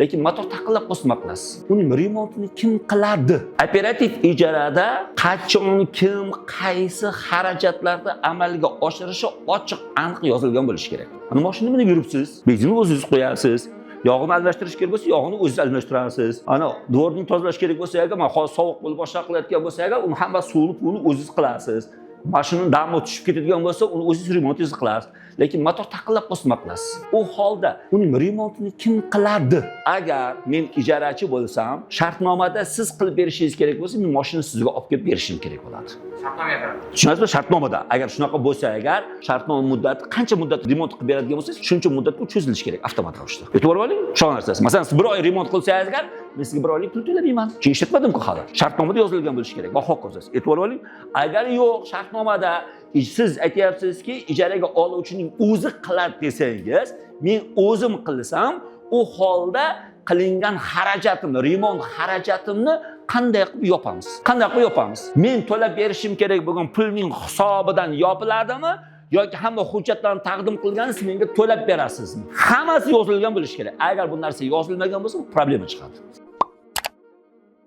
Lekin motor taqillab qolmoqmas. Uning remontini kim qiladi? Operativ ijarada qachon kim qaysi xarajatlarni amalga oshirishi ochiq, aniq yozilgan bo'lishi kerak. Ana mashina bilan yuribsiz, benzinni o'zingiz qo'yasiz. Yog'ini almashtirish kerak bo'lsa, yog'ini o'zingiz almashtirasiz. Ana dvorni tozalash kerak bo'lsa, agar mana hozir sovuq bo'lib boshqa qilayotgan bo'lsa, agar uni hamma suvni pulni o'zingiz qilasiz. Mashinaning dami tushib ketadigan bo'lsa, uni o'zingiz remontingizni qilasiz. Lekin motor taqillab qolmoqmas. U holda uning remontini kim qiladi? Agar men ijarachi bo'lsam, shartnomada siz qilib berishingiz kerak bo'lsa, men mashinani sizga olib kelib berishim kerak bo'ladi. Shartnomada. Tushunasizmi? Shartnomada. Agar shunaqa bo'lsa, agar shartnoma muddati qancha muddat remont qilib beradigan bo'lsangiz, shuncha muddatga cho'zilishi kerak avtomat ravishda. E'tibor oling, shu narsasi. Masalan, siz 1 oy remont qilsangiz agar, men sizga 1 oylik pul to'lamayman. Chunki ishlatmadim-ku hali. Shartnomada yozilgan bo'lishi kerak va hokazo. E'tibor oling. Agar yo'q, shartnomada siz aytyapsizki, ijaraga oluvchining o'zi qiladi desangiz, men o'zim qilsam, u holda qilingan xarajatimni, remont xarajatimni qanday qilib yopamiz? Qanday qilib yopamiz? Men to'lab berishim kerak bo'lgan pulning hisobidan yopiladimi yoki hamma hujjatlarni taqdim qilganingiz menga to'lab berasizmi? Hammasi yozilgan bo'lishi kerak. Agar bu narsa yozilmagan bo'lsa, problema chiqadi.